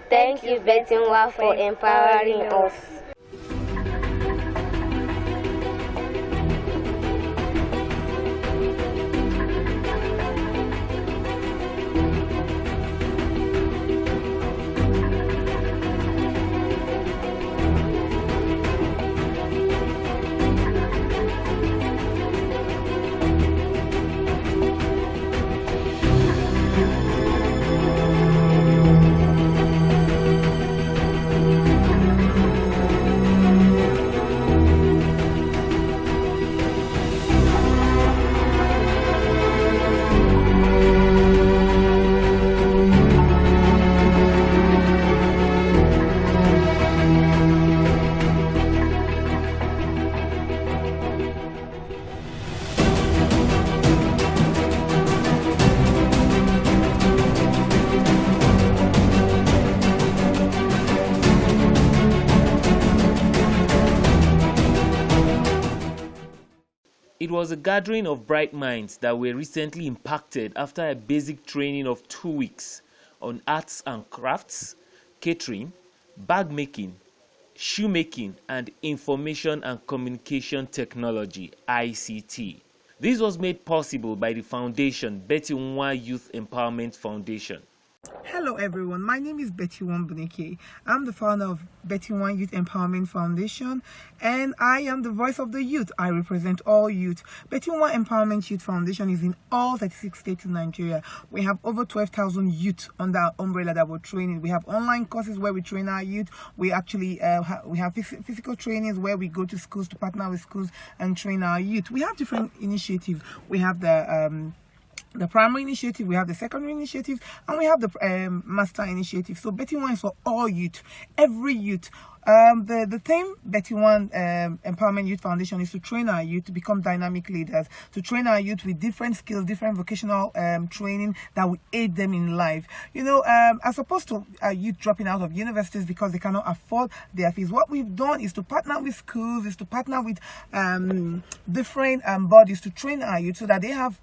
Thank you, BettyNwa, for empowering us. It was a gathering of bright minds that were recently impacted after a basic training of 2 weeks on arts and crafts, catering, bag making, shoemaking, and information and communication technology (ICT). This was made possible by the foundation BettyNwa Youth Empowerment Foundation. Hello everyone, my name is BettyNwa. I'm the founder of BettyNwa Youth Empowerment Foundation and I am the voice of the youth. I represent all youth. BettyNwa Empowerment Youth Foundation is in all 36 states in Nigeria. We have over 12,000 youth under our umbrella that we're training. We have online courses where we train our youth. We actually we have physical trainings where we go to schools to partner with schools and train our youth. We have different initiatives. We have the primary initiative, we have the secondary initiative, and we have the master initiative. So BettyNwa is for all youth, every youth. The theme BettyNwa Empowerment Youth Foundation is to train our youth to become dynamic leaders, to train our youth with different skills, different vocational training that will aid them in life. You know, as opposed to youth dropping out of universities because they cannot afford their fees, what we've done is to partner with schools, is to partner with different bodies to train our youth so that they have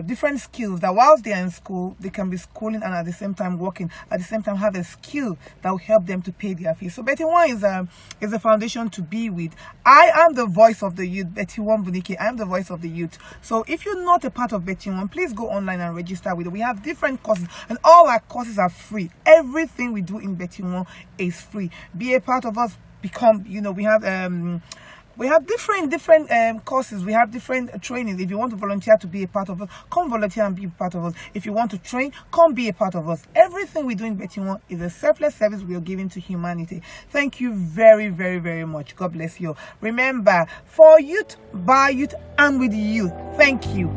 different skills that whilst they are in school they can be schooling and at the same time working, at the same time have a skill that will help them to pay their fees. So BettyNwa is a foundation to be with. I am the voice of the youth, BettyNwa. I am the voice of the youth. So if you're not a part of BettyNwa, please go online and register with it. We have different courses and all our courses are free. Everything we do in BettyNwa is free. Be a part of us. Become, you know, we have different courses. We have different trainings. If you want to volunteer to be a part of us, come volunteer and be a part of us. If you want to train, come be a part of us. Everything we do in BettyNwa is a selfless service we are giving to humanity. Thank you very, very, very much. God bless you. Remember, for youth, by youth, and with you. Thank you.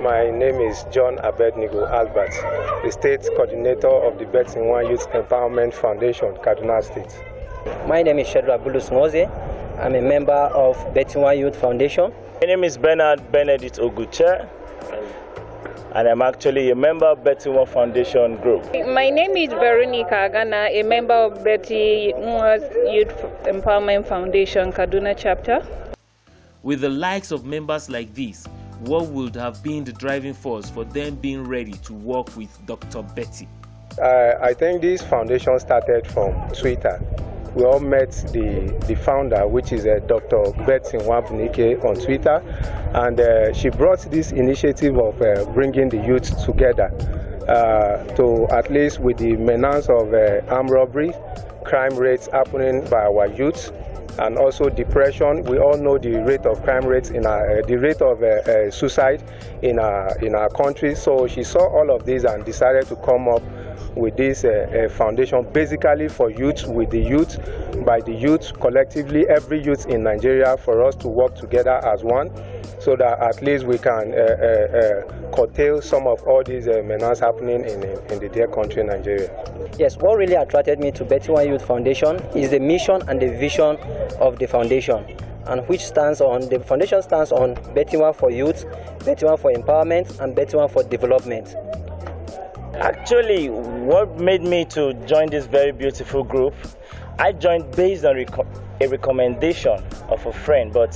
My name is John Abednego Albert, the State Coordinator of the BettyNwa Youth Empowerment Foundation, Kaduna State. My name is Shedra Bulus Ngoze. I'm a member of BettyNwa Youth Foundation. My name is Bernard Benedict Oguche, and I'm actually a member of BettyNwa Foundation Group. My name is Veronica Agana, a member of BettyNwa Youth Empowerment Foundation, Kaduna chapter. With the likes of members like these, what would have been the driving force for them being ready to work with Dr. Betty? I think this foundation started from Twitter. We all met the founder, which is Dr. BettyNwa on Twitter, and she brought this initiative of bringing the youth together to at least with the menace of armed robbery, crime rates happening by our youth, and also depression. We all know the rate of crime rates in the rate of suicide in our country. So she saw all of this and decided to come up with this foundation, basically for youth, with the youth, by the youth, collectively, every youth in Nigeria, for us to work together as one, so that at least we can curtail some of all these menaces happening in the dear country, Nigeria. Yes, what really attracted me to BettyNwa Youth Foundation is the mission and the vision of the foundation, and the foundation stands on BettyNwa for youth, BettyNwa for empowerment, and BettyNwa for development. Actually, what made me to join this very beautiful group, I joined based on a recommendation of a friend, but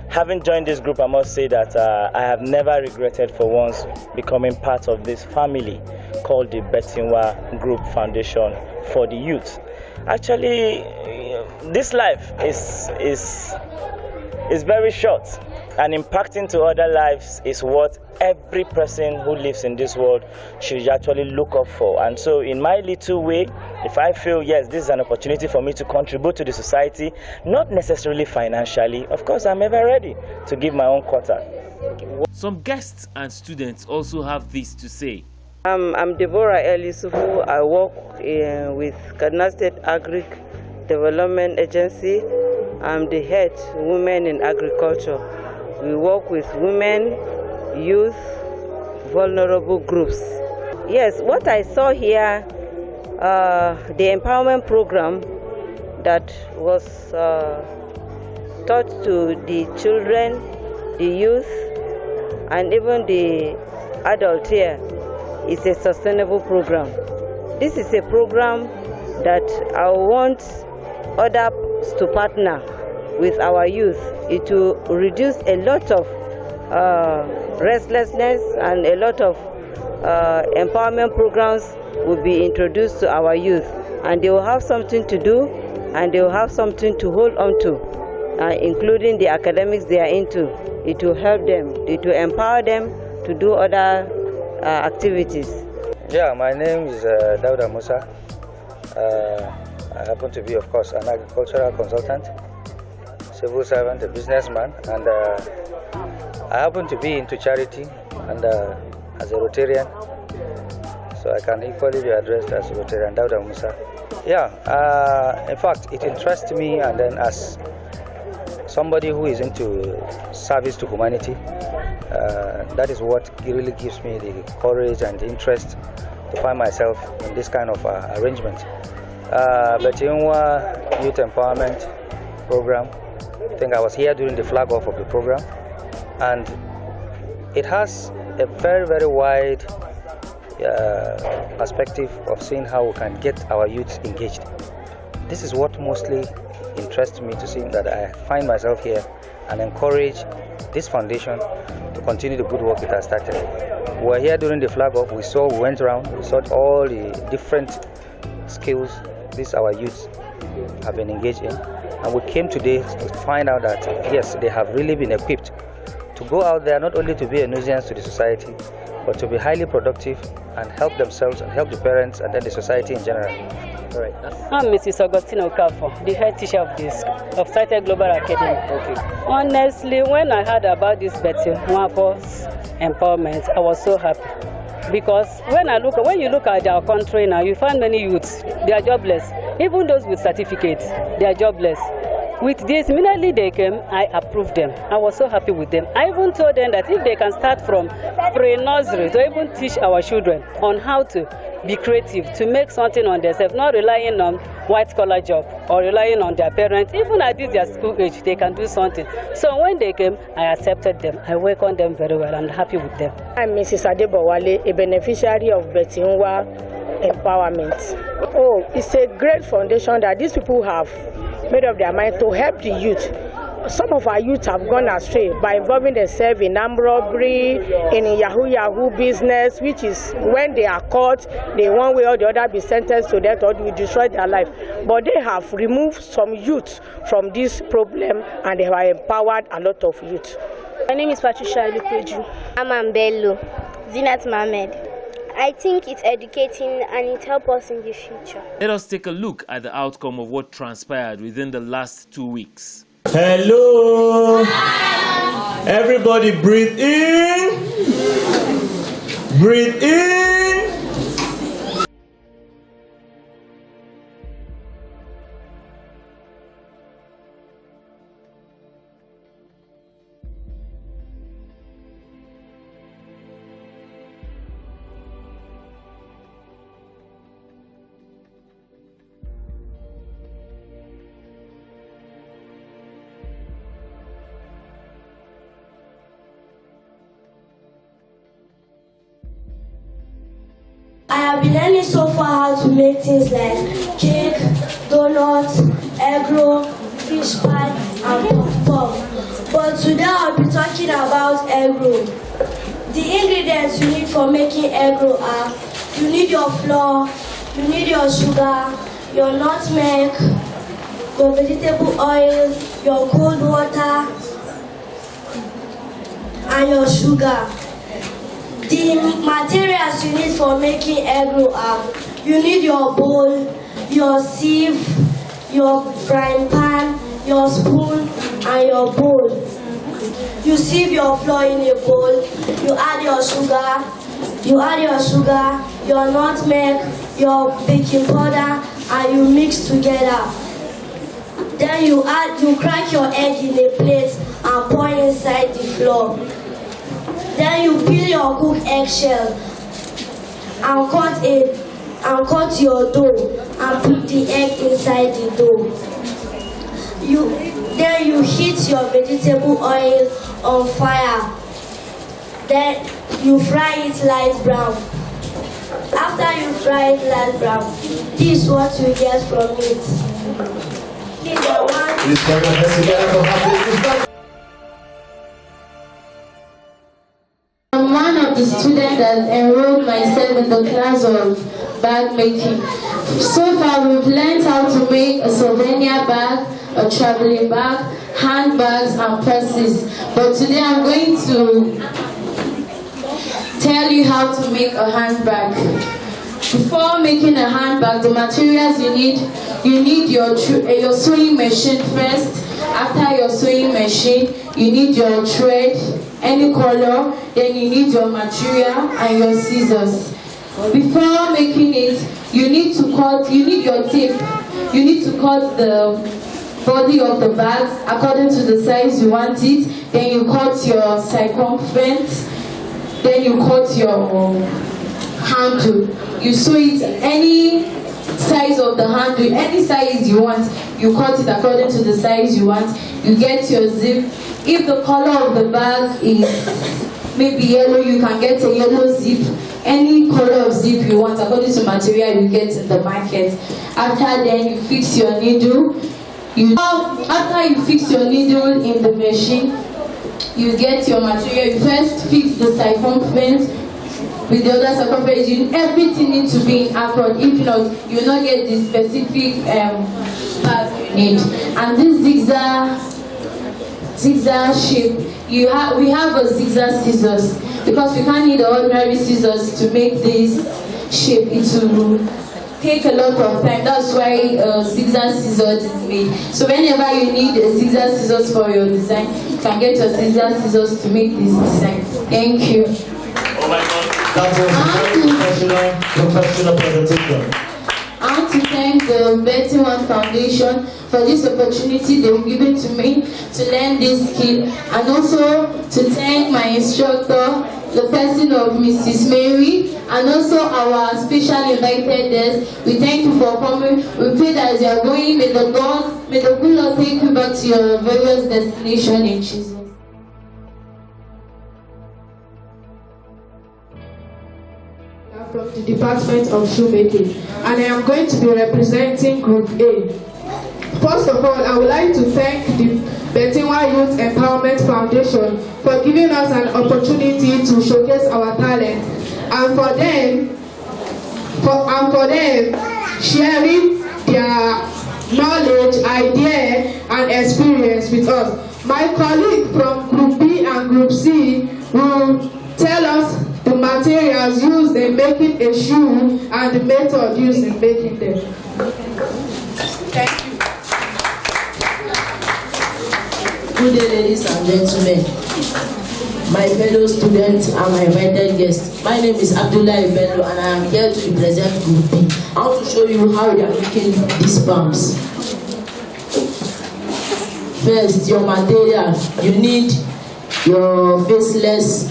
having joined this group, I must say that I have never regretted for once becoming part of this family called the BettyNwa Group Foundation for the Youth. Actually, this life is very short, and impacting to other lives is what every person who lives in this world should actually look up for. And so in my little way, if I feel, yes, this is an opportunity for me to contribute to the society, not necessarily financially, of course I'm ever ready to give my own quota. Some guests and students also have this to say. I'm Deborah Elisufu. I work with Kaduna State Agri Development Agency. I'm the head Women in Agriculture. We work with women, youth, vulnerable groups. Yes, what I saw here, the empowerment program that was taught to the children, the youth, and even the adult here is a sustainable program. This is a program that I want others to partner with our youth. It will reduce a lot of restlessness, and a lot of empowerment programs will be introduced to our youth, and they will have something to do, and they will have something to hold on to, including the academics they are into. It will help them, it will empower them to do other activities. Yeah, my name is Dauda Musa. I happen to be, of course, an agricultural consultant, civil servant, a businessman, and I happen to be into charity and as a Rotarian, so I can equally be addressed as Rotarian. Dauda Musa. Yeah, in fact, it interests me, and then as somebody who is into service to humanity, that is what really gives me the courage and the interest to find myself in this kind of arrangement. BettyNwa Youth Empowerment Program, I think I was here during the flag off of the program, and it has a very, very wide perspective of seeing how we can get our youth engaged. This is what mostly interests me, to see that I find myself here and encourage this foundation to continue the good work it has started. We were here during the flag off. We went around, we saw all the different skills these our youth have been engaged in, and we came today to find out that yes, they have really been equipped to go out there, not only to be a nuisance to the society, but to be highly productive and help themselves and help the parents and then the society in general. All right. I'm Mrs. Augustine Okafor, the head teacher of Cited Global Academy. Okay. Honestly, when I heard about this BettyNwa empowerment, I was so happy. Because when you look at our country now, you find many youths, they are jobless. Even those with certificates, they are jobless. With this, immediately they came, I approved them. I was so happy with them. I even told them that if they can start from pre-nursery to even teach our children on how to be creative, to make something on themselves, not relying on white-collar job or relying on their parents. Even at their school age, they can do something. So when they came, I accepted them. I welcomed them very well. I'm happy with them. I'm Mrs. Adebowale, a beneficiary of BettyNwa Empowerment. Oh, it's a great foundation that these people have made up their mind to help the youth. Some of our youth have gone astray by involving themselves in armed robbery, in Yahoo business, which is when they are caught, they one way or the other be sentenced to death or will destroy their life. But they have removed some youth from this problem, and they have empowered a lot of youth. My name is Patricia Lupeju. I'm Ambello. Zinat Mohammed. I think it's educating and it helps us in the future. Let us take a look at the outcome of what transpired within the last 2 weeks. Hello. Everybody breathe in. Breathe in. make things like cake, donuts, egg roll, fish pie, and puff-puff. But today I'll be talking about egg roll. The ingredients you need for making egg roll are: you need your flour, you need your sugar, your nutmeg, your vegetable oil, your cold water, and your sugar. The materials you need for making egg roll are: you need your bowl, your sieve, your frying pan, your spoon, and your bowl. You sieve your flour in a bowl, you add your sugar, your nutmeg, your baking powder, and you mix together. Then you crack your egg in a plate and pour inside the flour. Then you peel your cooked eggshell and cut your dough and put the egg inside the dough. Then you heat your vegetable oil on fire. Then you fry it light brown. After you fry it light brown, this is what you get from it. I'm one of the students that enrolled myself in the class of bag making. So far we've learned how to make a souvenir bag, a traveling bag, handbags and purses. But today I'm going to tell you how to make a handbag. Before making a handbag, the materials you need your sewing machine first. After your sewing machine, you need your thread, any color, then you need your material and your scissors. Before making it, you need your tape. You need to cut the body of the bag according to the size you want it. Then you cut your circumference. Then you cut your handle. You sew it any size of the handle, any size you want. You cut it according to the size you want. You get your zip. If the color of the bag is maybe yellow, you can get a yellow zip. Any color of zip you want according to material you get in the market. After then, you fix your needle. After you fix your needle in the machine, you get your material. You first fix the circumference with the other circumference. Everything needs to be in accord. If not, you will not get the specific bag you need. And this zigzag shape, we have a zigzag scissors because we can't need the ordinary scissors to make this shape. It will take a lot of time. That's why zigzag scissors is made. So whenever you need a zigzag scissors for your design, you can get your zigzag scissors to make this design. Thank you. Oh my God, that was a very professional presentation. I want to thank the BettyNwa Foundation for this opportunity they've given to me to learn this skill, and also to thank my instructor, the person of Mrs. Mary, and also our special invited guests. We thank you for coming. We pray that as you are going, may the good Lord take you back to your various destination in Jesus. From the Department of Shoemaking, and I am going to be representing Group A. First of all, I would like to thank the BettyNwa Youth Empowerment Foundation for giving us an opportunity to showcase our talent, and for them sharing their knowledge, idea, and experience with us. My colleague from Group B and Group C will tell us the materials used in making a shoe and the method used in making them. Thank you. Good day, ladies and gentlemen, my fellow students and my invited guests. My name is Abdullah Bello and I am here to represent Group B. I want to show you how they are making these pumps. First, your material. You need your faceless.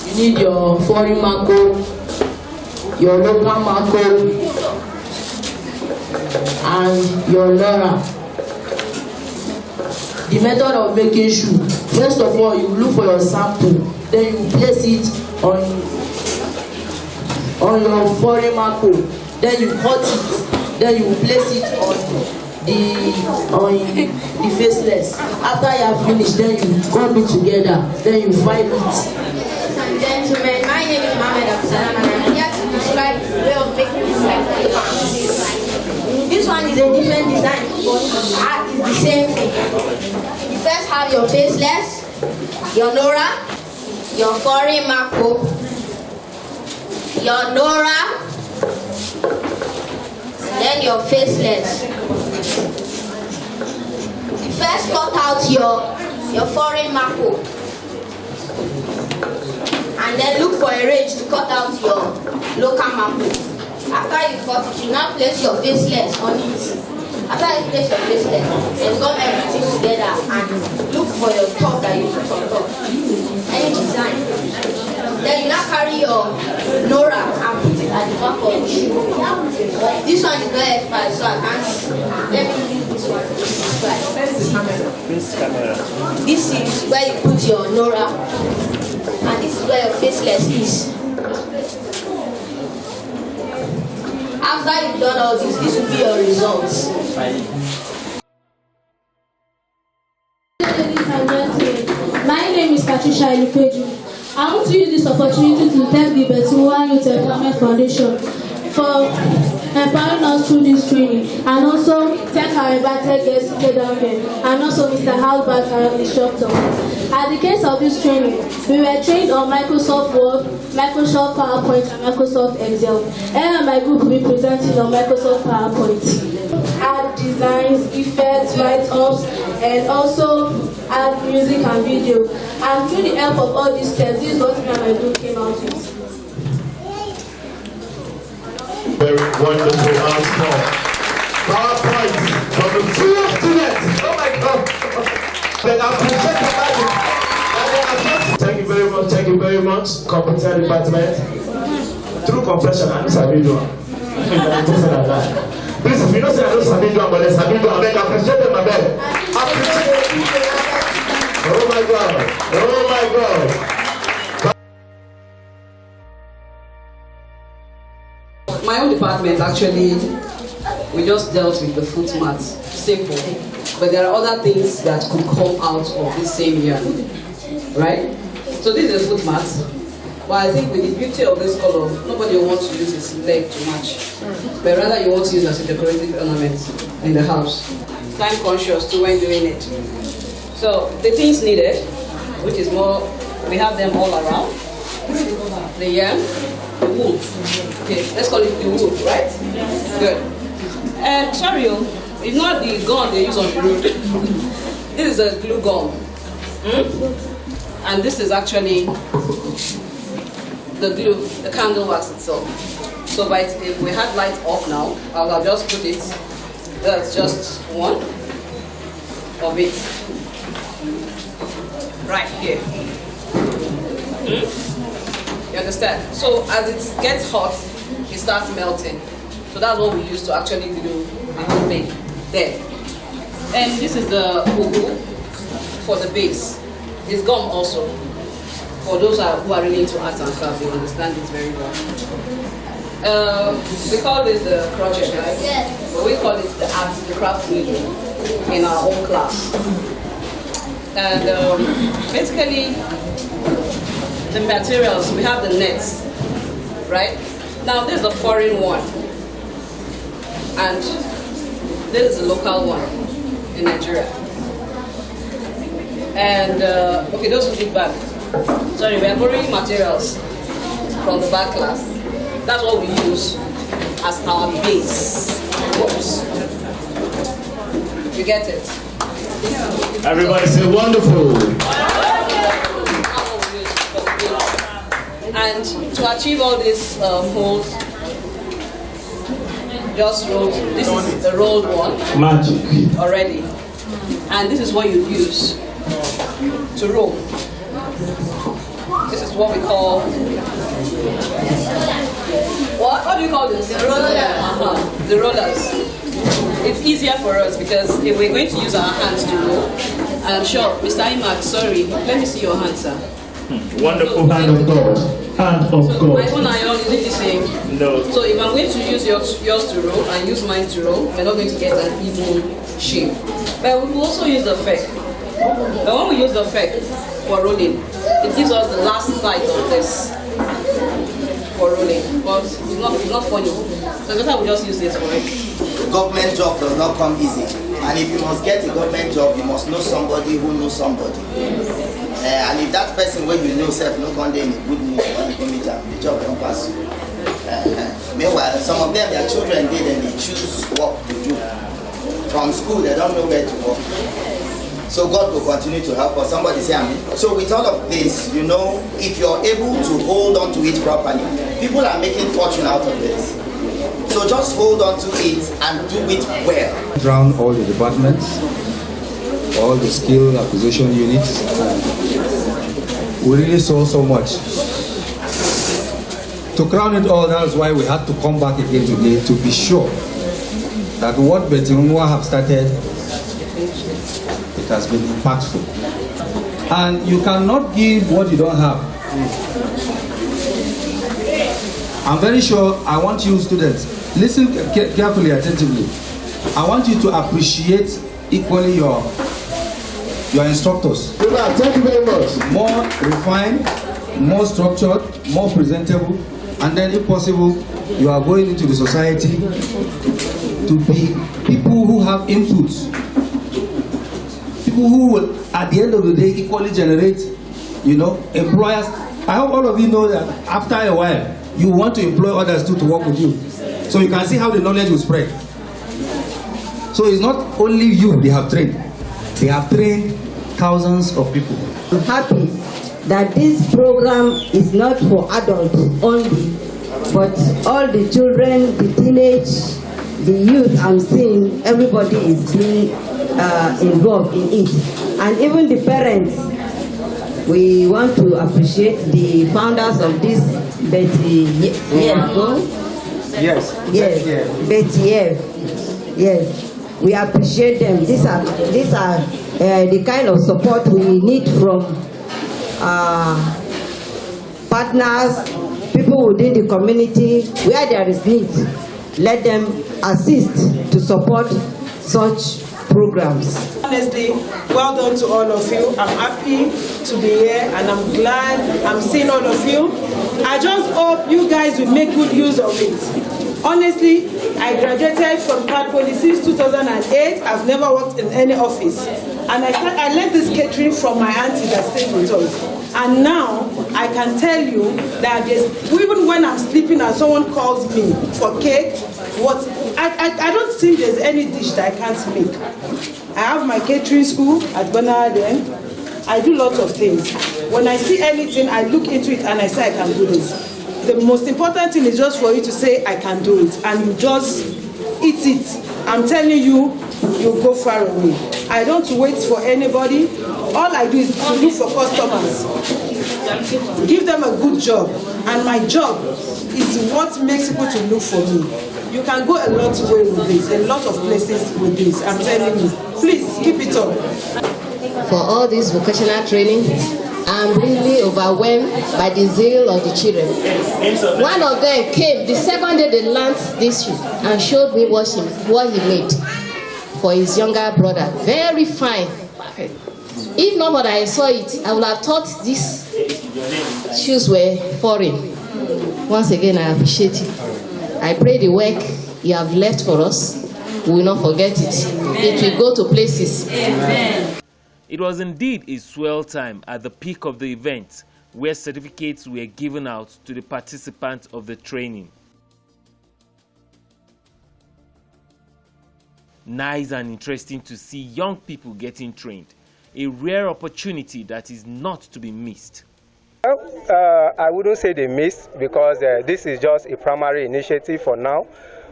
You need your foreign marco, your local marco, and your Laura. The method of making shoe. First of all, you look for your sample, then you place it on your foreign marco. then you cut it, then you place it on the faceless. After you have finished, then you gum it together, then you file it. Ladies and gentlemen, my name is Mohammed Absalam and I'm here to describe the way of making this type of pants. This one is a different design, but it's the same thing. You first have your faceless, your Nora, your foreign Mako, your Nora, then your faceless. You first cut out your foreign Mako, and then look for a range to cut out your local Mako. After you cut it, you now place your faceless on it. After you place your faceless, then gum everything together and look for your top that you put on top. Any design. Then you now carry your Nora and put it at the back of the shoe. This one is not F5, so I can't. Let me use this one. This is where you put your Nora, and this is where your faceless is. After you've done all this will be your results. Ladies and gentlemen, my name is Patricia Elukweju. I want to use this opportunity to thank the BettyNwa Youth Empowerment Foundation for empowering us through this training, and also thank our invited guests to down here, and also Mr. Halbert, our instructor. At the case of this training, we were trained on Microsoft Word, Microsoft PowerPoint, and Microsoft Excel. And my group will be presenting on Microsoft PowerPoint. Add designs, effects, write-ups, and also add music and video. And through the help of all these steps, this is what my group came out with. Very wonderful answer. PowerPoint from the two students. Oh my God. Then I appreciate the magic. Thank you very much. Thank you very much. Competent department. True confession, I know Sabido. Please, if you don't say I know Sabido, but there's Sabido, I appreciate them, I beg. Oh my God. Oh my God. My own department, actually, we just dealt with the foot mat. Simple. But there are other things that could come out of this same year. Right? So this is a foot mat. But I think with the beauty of this color, nobody wants to use his leg to match. But rather you want to use it as a decorative ornament in the house. Time conscious too when doing it. So the things needed, which is more, we have them all around. The yarn, the wool. Okay, let's call it the wool, right? Good. And sorry, it's not the gun they use on the road. This is a glue gun. And this is actually the glue, the candle wax itself. So if we had light off now, I'll just put it, that's just one of it. Right here. You understand? So as it gets hot, it starts melting. So that's what we use to actually do the whole thing there. And this is the ugu for the base. It's gum also. For those who are really into arts and crafts, they understand it very well. We call this the crochet, right? Yes. But we call it the arts, the craft needle in our own class. And basically, the materials, we have the nets, right? Now this is a foreign one, and this is a local one in Nigeria. And okay, those who did back. Sorry, we are borrowing materials from the back class. That's what we use as our base. Whoops. You get it? Everybody say wonderful. And to achieve all these molds, just roll. This is the rolled one. Magic. Already. And this is what you use to roll. This is what we call, what do you call this? The rollers. The rollers. It's easier for us because if we're going to use our hands to roll, I'm sure, Mr. Imak, sorry, let me see your hand, sir. Wonderful hand of God. and of God. My own iron, is it the same? No. So if I'm going to use yours to roll and use mine to roll, we're not going to get an even shape. But we will also use the FEC. But when we use the FEC for rolling, it gives us the last sight of this for rolling. But it's not funny. So better we just use this for it. Government job does not come easy. And if you must get a government job, you must know somebody who knows somebody. And if that person where you know self no one day in a good mood when you meet them, the job don't pass you. Meanwhile, some of them, their children did and they choose work to do. From school, they don't know where to work. So God will continue to help us. Somebody say amen. So with all of this, you know, if you're able to hold on to it properly, people are making fortune out of this. So just hold on to it and do it well. Around all the departments, all the skill acquisition units, we really saw so much. To crown it all, that's why we had to come back again today to be sure that what BettyNwa have started, it has been impactful. And you cannot give what you don't have. I'm very sure, I want you students, listen carefully, attentively. I want you to appreciate equally your instructors. Thank you very much. More refined, more structured, more presentable, and then if possible, you are going into the society to be people who have inputs. People who will, at the end of the day, equally generate, employers. I hope all of you know that after a while, you want to employ others too to work with you. So you can see how the knowledge will spread. So it's not only you they have trained. They have trained thousands of people. I'm happy that this program is not for adults only, but all the children, the teenage, the youth I'm seeing, everybody is being involved in it. And even the parents, we want to appreciate the founders of this Betty. Yes. Betty. Yes. We appreciate them. These are the kind of support we need from partners, people within the community, where there is need. Let them assist to support such programs. Honestly, well done to all of you. I'm happy to be here and I'm glad I'm seeing all of you. I just hope you guys will make good use of it. Honestly, I graduated from CAD Policy 2008. I've never worked in any office. And I learned this catering from my auntie that stayed with us. And now, I can tell you that even when I'm sleeping and someone calls me for cake, I don't think there's any dish that I can't make. I have my catering school at Bernarden. I do lots of things. When I see anything, I look into it and I say I can do this. The most important thing is just for you to say I can do it, and you just eat it. I'm telling you, you'll go far away. I don't wait for anybody. All I do is to look for customers. Give them a good job, and my job is what makes people to look for me. You can go a lot way with this, a lot of places with this. I'm telling you. Please keep it up. For all this vocational training, I'm really overwhelmed by the zeal of the children. One of them came the second day they learned this and showed me what he made for his younger brother. Very fine. If not what I saw it, I would have thought these shoes were foreign. Once again, I appreciate you. I pray the work you have left for us, we will not forget it. It will go to places. Amen. It was indeed a swell time at the peak of the event, where certificates were given out to the participants of the training. Nice and interesting to see young people getting trained, a rare opportunity that is not to be missed. I wouldn't say they missed, because this is just a primary initiative for now.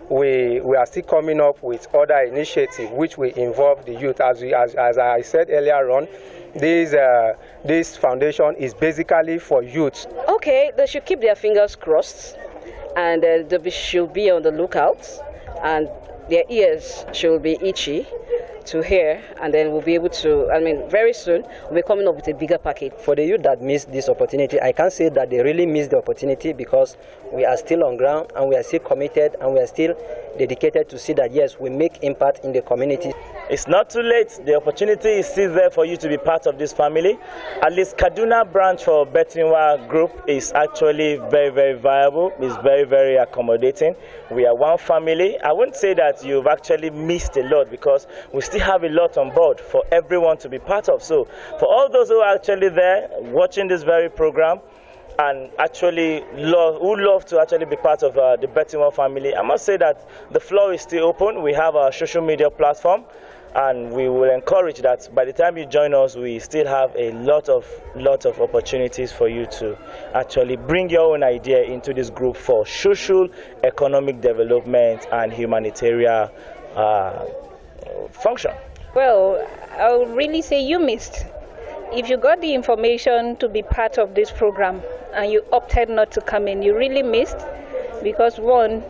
We are still coming up with other initiatives which will involve the youth. As I said earlier on, this foundation is basically for youth. Okay, they should keep their fingers crossed, and they should be on the lookout, and their ears should be itchy to here, and then we'll be able to, very soon, we'll be coming up with a bigger package. For the youth that missed this opportunity, I can't say that they really missed the opportunity, because we are still on ground and we are still committed and we are still dedicated to see that, yes, we make impact in the community. It's not too late. The opportunity is still there for you to be part of this family. At least Kaduna branch for BettyNwa Group is actually very, very viable. It's very, very accommodating. We are one family. I wouldn't say that you've actually missed a lot, because we still have a lot on board for everyone to be part of. So for all those who are actually there watching this very program and actually who love to actually be part of the BettyNwa family, I must say that the floor is still open. We have our social media platform, and we will encourage that by the time you join us, we still have a lot of opportunities for you to actually bring your own idea into this group for social, economic development and humanitarian function. Well, I would really say you missed. If you got the information to be part of this program and you opted not to come in, you really missed, because one,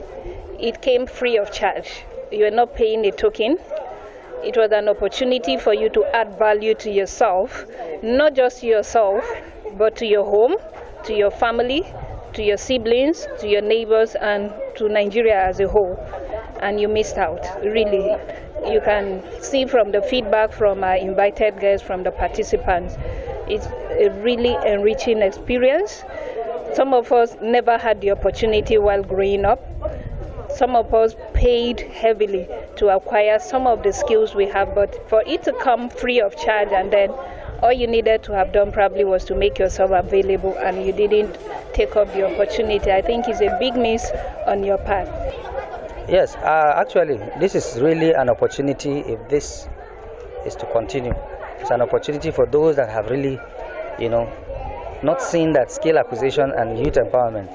it came free of charge. You are not paying a token. It was an opportunity for you to add value to yourself, not just to yourself, but to your home, to your family, to your siblings, to your neighbors, and to Nigeria as a whole. And you missed out, really. You can see from the feedback from our invited guests, from the participants, it's a really enriching experience. Some of us never had the opportunity while growing up. Some of us paid heavily to acquire some of the skills we have, but for it to come free of charge, and then all you needed to have done probably was to make yourself available, and you didn't take up the opportunity, I think is a big miss on your part. Yes, actually, this is really an opportunity if this is to continue. It's an opportunity for those that have really, not seen that skill acquisition and youth empowerment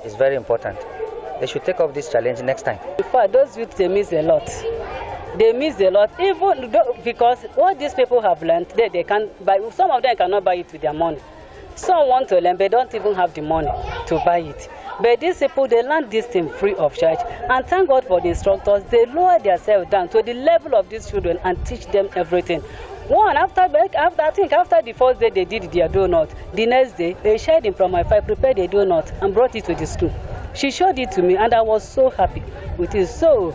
is very important. They should take up this challenge next time. In fact, those youth, they miss a lot. They miss a lot, even because what these people have learned, they can buy. Some of them cannot buy it with their money. Some want to learn, but don't even have the money to buy it. But these people, they learn this thing free of charge. And thank God for the instructors. They lower themselves down to the level of these children and teach them everything. One, after the first day they did their donut, the next day, they shared in Programm 5, prepared a donut and brought it to the school. She showed it to me, and I was so happy with it. So,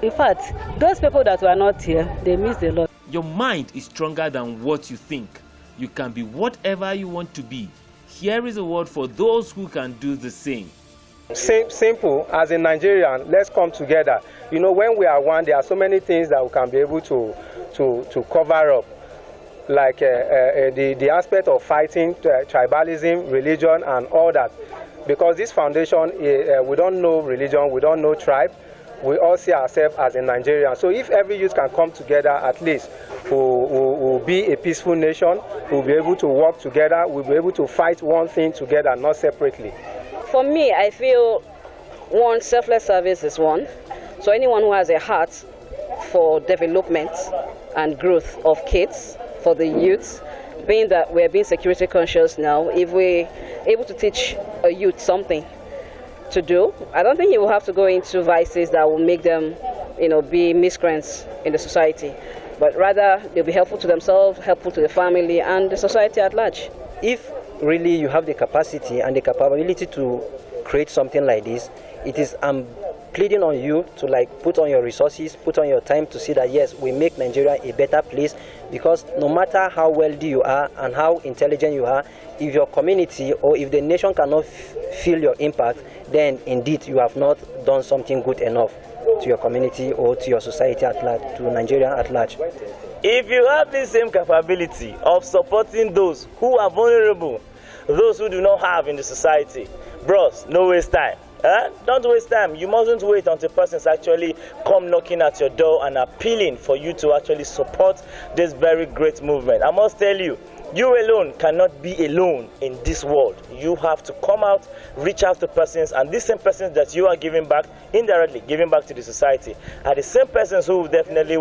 in fact, those people that were not here, they missed a lot. Your mind is stronger than what you think. You can be whatever you want to be. Here is a word for those who can do the same. Simple, as a Nigerian, let's come together. When we are one, there are so many things that we can be able to cover up, like the aspect of fighting tribalism, religion, and all that. Because this foundation, we don't know religion, we don't know tribe, we all see ourselves as a Nigerian. So if every youth can come together, at least we'll be a peaceful nation, we'll be able to work together, we'll be able to fight one thing together, not separately. For me, I feel one, selfless service is one. So anyone who has a heart for development and growth of kids, for the youth, being that we're being security conscious now, if we're able to teach a youth something to do, I don't think you will have to go into vices that will make them, be miscreants in the society. But rather, they'll be helpful to themselves, helpful to the family, and the society at large. If really you have the capacity and the capability to create something like this, it is pleading on you to put on your resources, put on your time to see that yes, we make Nigeria a better place, because no matter how wealthy you are and how intelligent you are, if your community or if the nation cannot feel your impact, then indeed you have not done something good enough to your community or to your society at large, to Nigeria at large. If you have the same capability of supporting those who are vulnerable, those who do not have in the society, bros, no waste time. Don't waste time. You mustn't wait until persons actually come knocking at your door and appealing for you to actually support this very great movement. I must tell you, you alone cannot be alone in this world. You have to come out, reach out to persons, and these same persons that you are giving back, indirectly giving back to the society, are the same persons who will definitely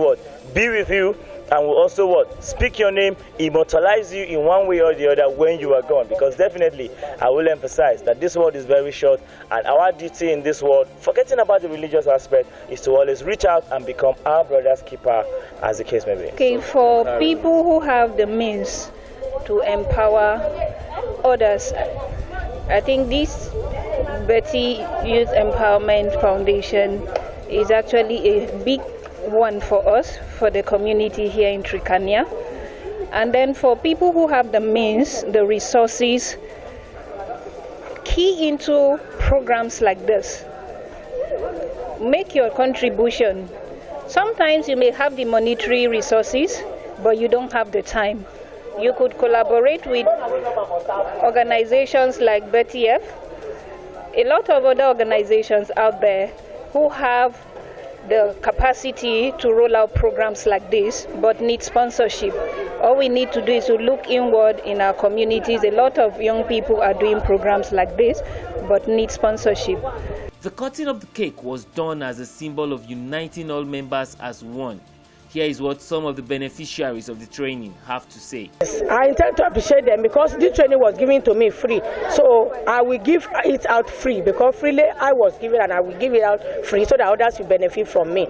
be with you and will also what? Speak your name, immortalize you in one way or the other when you are gone. Because definitely, I will emphasize that this world is very short, and our duty in this world, forgetting about the religious aspect, is to always reach out and become our brother's keeper, as the case may be. Okay, for people who have the means to empower others, I think this Betty Youth Empowerment Foundation is actually a big one for us, for the community here in Trikania. And then for people who have the means, the resources, key into programs like this. Make your contribution. Sometimes you may have the monetary resources, but you don't have the time. You could collaborate with organizations like BTF, a lot of other organizations out there who have the capacity to roll out programs like this, but need sponsorship. All we need to do is to look inward in our communities. A lot of young people are doing programs like this, but need sponsorship. The cutting of the cake was done as a symbol of uniting all members as one. Here is what some of the beneficiaries of the training have to say. I intend to appreciate them because this training was given to me free. So I will give it out free because freely I was given and I will give it out free so that others will benefit from me.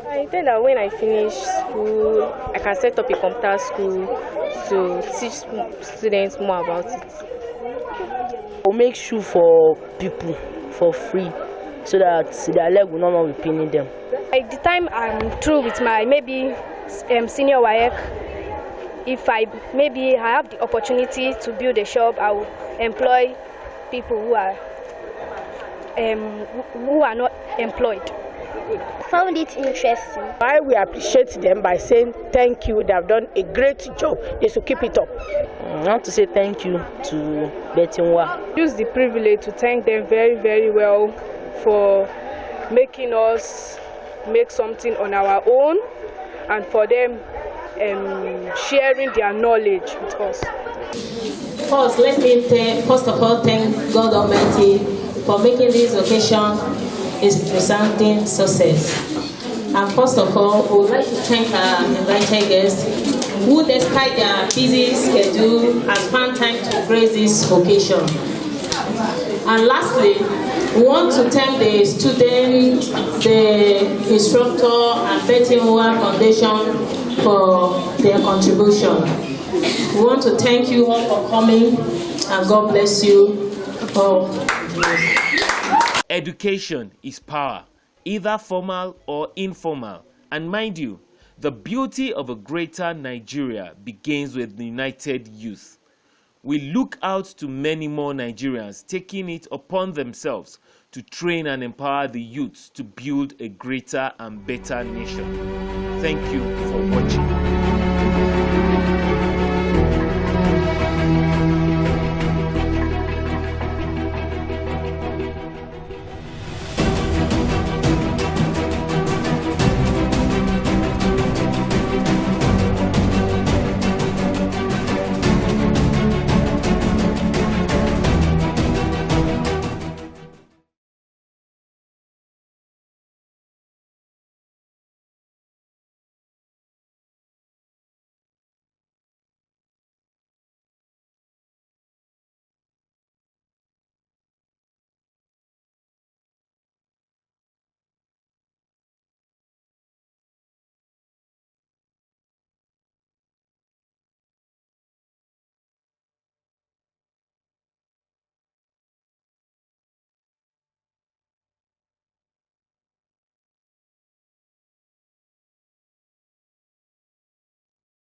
I intend that when I finish school, I can set up a computer school to teach students more about it. We'll make shoe for people for free so that their leg will not be paining them. By the time I'm through with my maybe senior WAEC, if I have the opportunity to build a shop, I will employ people who are not employed. I found it interesting. I will appreciate them by saying thank you. They have done a great job. They should keep it up. I want to say thank you to BettyNwa. Use the privilege to thank them very, very well for making us make something on our own, and for them sharing their knowledge with us. First, let me first of all thank God Almighty for making this occasion a resounding success. And first of all, we would like to thank our invited guests who, despite their busy schedule, has found time to grace this occasion. And lastly, we want to thank the students, the instructor, and BettyNwa Foundation for their contribution. We want to thank you all for coming, and God bless you all. Education is power, either formal or informal. And mind you, the beauty of a greater Nigeria begins with the united youth. We look out to many more Nigerians taking it upon themselves to train and empower the youths to build a greater and better nation. Thank you for watching.